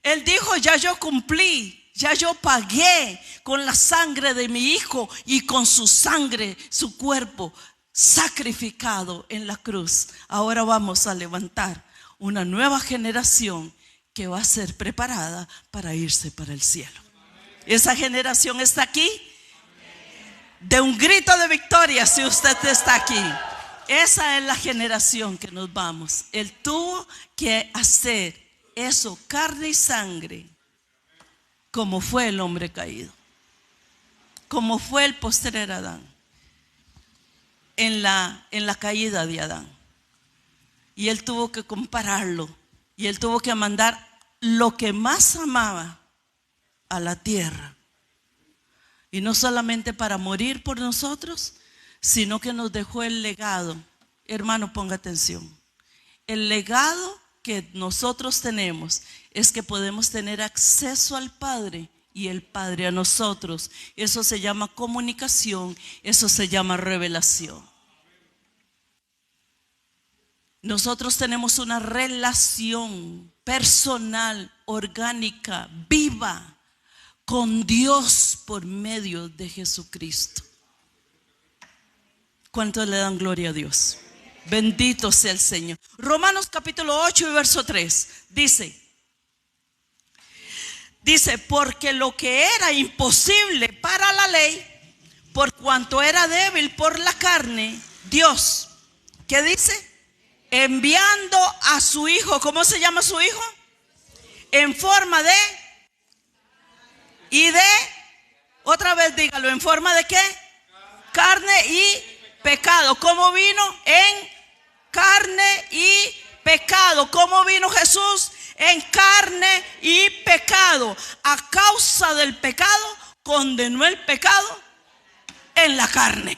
Él dijo: ya yo cumplí. Ya yo pagué con la sangre de mi Hijo y con su sangre, su cuerpo sacrificado en la cruz. Ahora vamos a levantar una nueva generación que va a ser preparada para irse para el cielo. Esa generación está aquí. De un grito de victoria si usted está aquí. Esa es la generación que nos vamos. Él tuvo que hacer eso, carne y sangre, como fue el hombre caído, como fue el postrer Adán, en la caída de Adán. Y Él tuvo que compararlo, y Él tuvo que mandar lo que más amaba a la tierra. Y no solamente para morir por nosotros, sino que nos dejó el legado. Hermano, ponga atención. El legado que nosotros tenemos es que podemos tener acceso al Padre y el Padre a nosotros. Eso se llama comunicación, eso se llama revelación. Nosotros tenemos una relación personal, orgánica, viva con Dios por medio de Jesucristo. ¿Cuántos le dan gloria a Dios? Bendito sea el Señor. Romanos capítulo 8 y verso 3 dice: porque lo que era imposible para la ley, por cuanto era débil por la carne, Dios, ¿qué dice? Enviando a su Hijo. ¿Cómo se llama su Hijo? En forma de otra vez dígalo, ¿en forma de qué? Carne y pecado. ¿Cómo vino? En carne y pecado. ¿Cómo vino Jesús? En carne y pecado. A causa del pecado, condenó el pecado en la carne.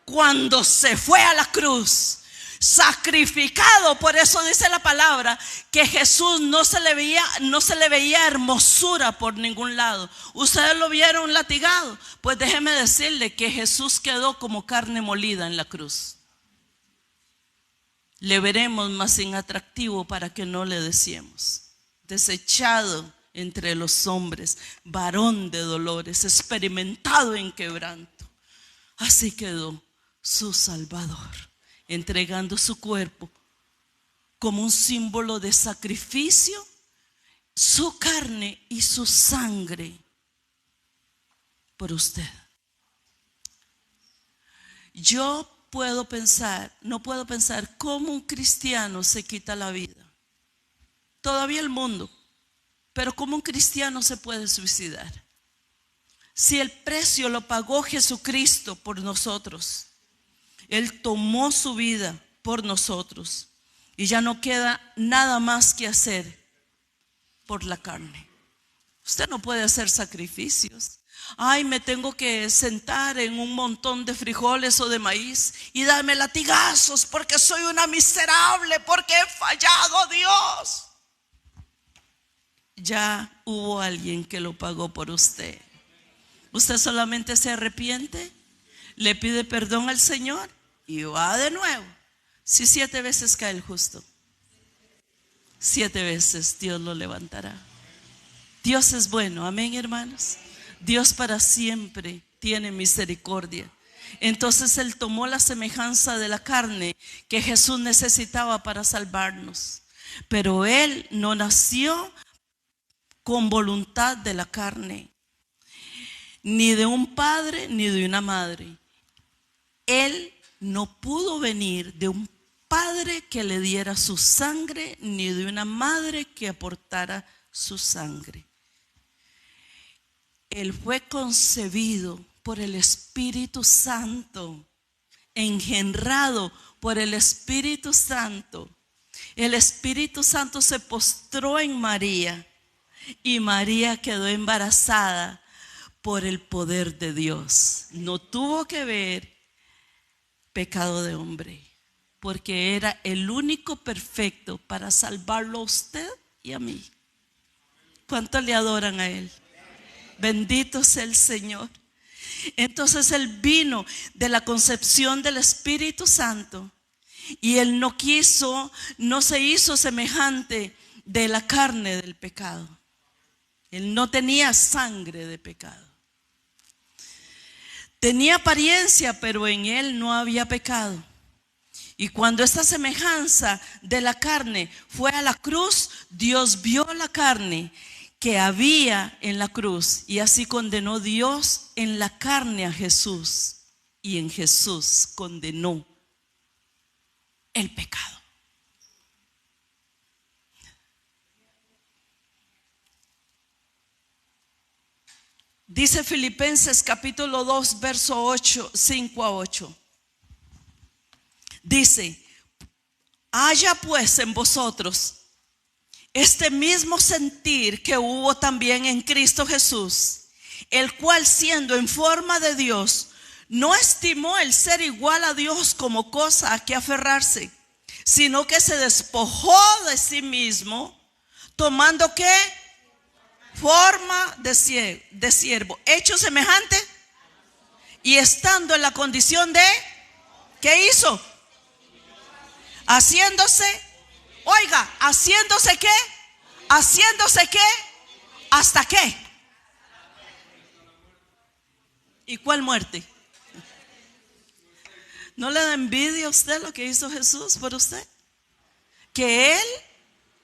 Cuando se fue a la cruz, sacrificado. Por eso dice la palabra que Jesús no se le veía hermosura por ningún lado. Ustedes lo vieron latigado. Pues déjeme decirle que Jesús quedó como carne molida en la cruz. le veremos más inatractivo para que no le deseemos. Desechado entre los hombres, varón de dolores, experimentado en quebranto. Así quedó su Salvador, entregando su cuerpo como un símbolo de sacrificio, su carne y su sangre por usted. Yo no puedo pensar cómo un cristiano se quita la vida. Todavía el mundo, pero cómo un cristiano se puede suicidar. Si el precio lo pagó Jesucristo por nosotros, Él tomó su vida por nosotros y ya no queda nada más que hacer por la carne. Usted no puede hacer sacrificios. Ay, me tengo que sentar en un montón de frijoles o de maíz y darme latigazos porque soy una miserable, porque he fallado a Dios. Ya hubo alguien que lo pagó por usted. Usted solamente se arrepiente, le pide perdón al Señor y va de nuevo. Si 7 veces cae el justo, 7 veces Dios lo levantará. Dios es bueno, amén, hermanos. Dios para siempre tiene misericordia. Entonces Él tomó la semejanza de la carne que Jesús necesitaba para salvarnos. Pero Él no nació con voluntad de la carne, ni de un padre ni de una madre. Él no pudo venir de un padre que le diera su sangre, ni de una madre que aportara su sangre. Él fue concebido por el Espíritu Santo, engendrado por el Espíritu Santo. El Espíritu Santo se postró en María y María quedó embarazada por el poder de Dios. No tuvo que ver pecado de hombre, porque era el único perfecto para salvarlo a usted y a mí. ¿Cuánto le adoran a Él? Bendito sea el Señor. Entonces Él vino de la concepción del Espíritu Santo y Él no se hizo semejante de la carne del pecado. Él no tenía sangre de pecado. Tenía apariencia, pero en Él no había pecado. Y cuando esta semejanza de la carne fue a la cruz, Dios vio la carne que había en la cruz y así condenó Dios en la carne a Jesús y en Jesús condenó el pecado. Dice Filipenses capítulo 2 verso 8, 5 a 8. Dice: haya pues en vosotros este mismo sentir que hubo también en Cristo Jesús, el cual siendo en forma de Dios, no estimó el ser igual a Dios como cosa a que aferrarse, sino que se despojó de sí mismo, tomando ¿qué? Forma de siervo, hecho semejante, y estando en la condición de, ¿qué hizo? Haciéndose ¿qué? Haciéndose ¿qué? ¿Hasta qué? ¿Y cuál muerte? ¿No le da envidia a usted lo que hizo Jesús por usted? Que Él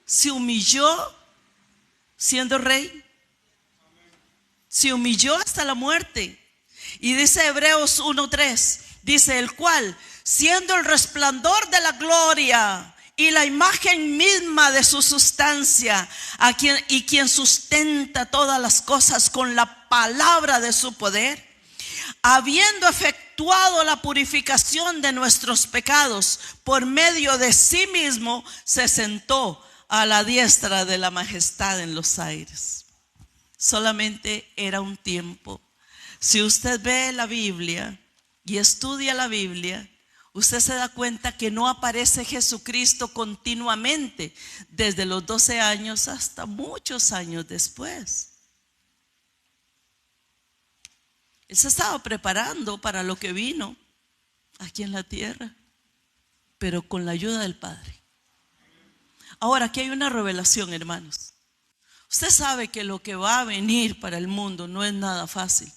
se humilló siendo rey. Se humilló hasta la muerte. Y dice Hebreos 1:3, dice: el cual, siendo el resplandor de la gloria y la imagen misma de su sustancia, quien sustenta todas las cosas con la palabra de su poder, habiendo efectuado la purificación de nuestros pecados por medio de sí mismo, se sentó a la diestra de la majestad en los aires. Solamente era un tiempo. Si usted ve la Biblia y estudia la Biblia, usted se da cuenta que no aparece Jesucristo continuamente desde los 12 años hasta muchos años después. Él se estaba preparando para lo que vino aquí en la tierra. pero con la ayuda del Padre. Ahora, aquí hay una revelación, hermanos. Usted sabe que lo que va a venir para el mundo no es nada fácil.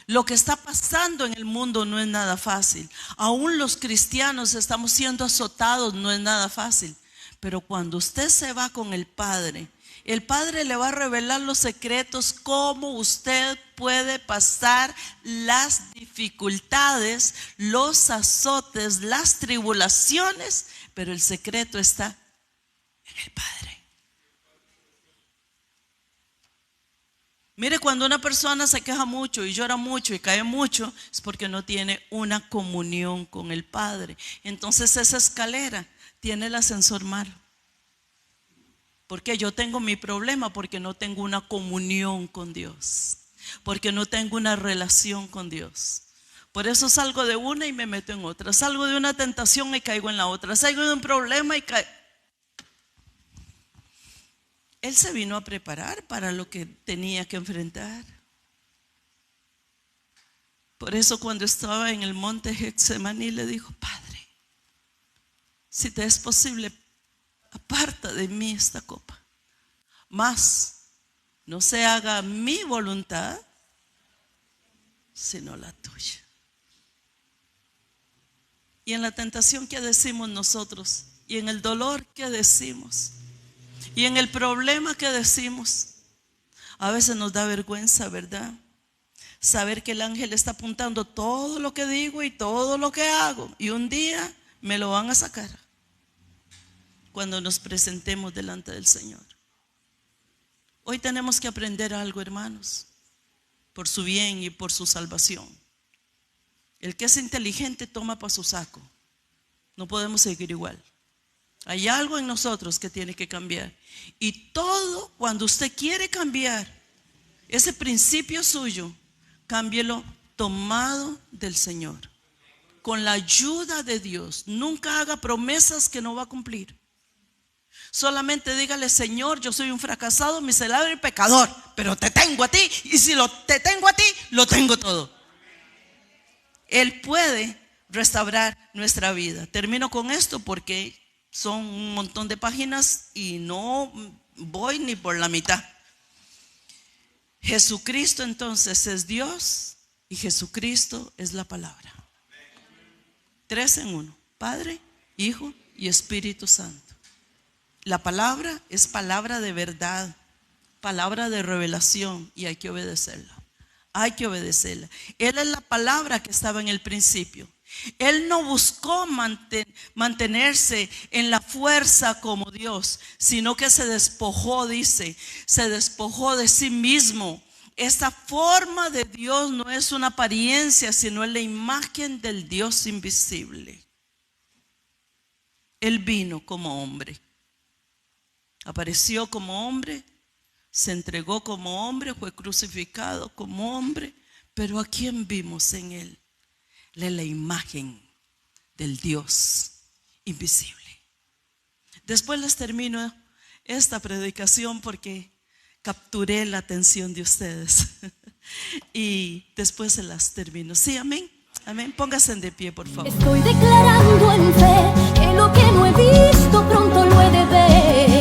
Lo que está pasando en el mundo no es nada fácil. Aún los cristianos estamos siendo azotados, no es nada fácil. Pero cuando usted se va con el Padre le va a revelar los secretos, cómo usted puede pasar las dificultades, los azotes, las tribulaciones, pero el secreto está en el Padre. Mire, cuando una persona se queja mucho y llora mucho y cae mucho, es porque no tiene una comunión con el Padre. Entonces esa escalera tiene el ascensor malo. Porque yo tengo mi problema porque no tengo una comunión con Dios, porque no tengo una relación con Dios. Por eso salgo de una y me meto en otra. Salgo de una tentación y caigo en la otra. Salgo de un problema y caigo. Él se vino a preparar para lo que tenía que enfrentar. Por eso cuando estaba en el monte Getsemaní le dijo: Padre, si te es posible, aparta de mí esta copa, mas no se haga mi voluntad sino la tuya. Y en la tentación, ¿qué decimos nosotros? Y en el dolor, ¿qué decimos? Y en el problema, ¿qué decimos? A veces nos da vergüenza, ¿verdad? Saber que el ángel está apuntando todo lo que digo y todo lo que hago, y un día me lo van a sacar cuando nos presentemos delante del Señor. Hoy tenemos que aprender algo, hermanos, por su bien y por su salvación. El que es inteligente toma para su saco. No podemos seguir igual. Hay algo en nosotros que tiene que cambiar. Y todo, cuando usted quiere cambiar ese principio suyo, cámbielo tomado del Señor, con la ayuda de Dios. Nunca haga promesas que no va a cumplir. Solamente dígale: Señor, yo soy un fracasado, miserable y pecador, pero te tengo a ti, y si te tengo a ti, lo tengo todo. Él puede restaurar nuestra vida. Termino con esto porque son un montón de páginas y no voy ni por la mitad. Jesucristo entonces es Dios y Jesucristo es la palabra. 3 en 1: Padre, Hijo y Espíritu Santo. La palabra es palabra de verdad, palabra de revelación, y hay que obedecerla. Hay que obedecerla. Él es la palabra que estaba en el principio. Él no buscó mantenerse en la fuerza como Dios, sino que se despojó, dice, se despojó de sí mismo. Esta forma de Dios no es una apariencia, sino es la imagen del Dios invisible. Él vino como hombre. Apareció como hombre, se entregó como hombre, fue crucificado como hombre. Pero ¿a quién vimos en él? La imagen del Dios invisible. Después les termino esta predicación porque capturé la atención de ustedes. Y después se las termino. Sí, amén. Amén. Pónganse de pie, por favor. Estoy declarando en fe que lo que no he visto pronto lo he de ver.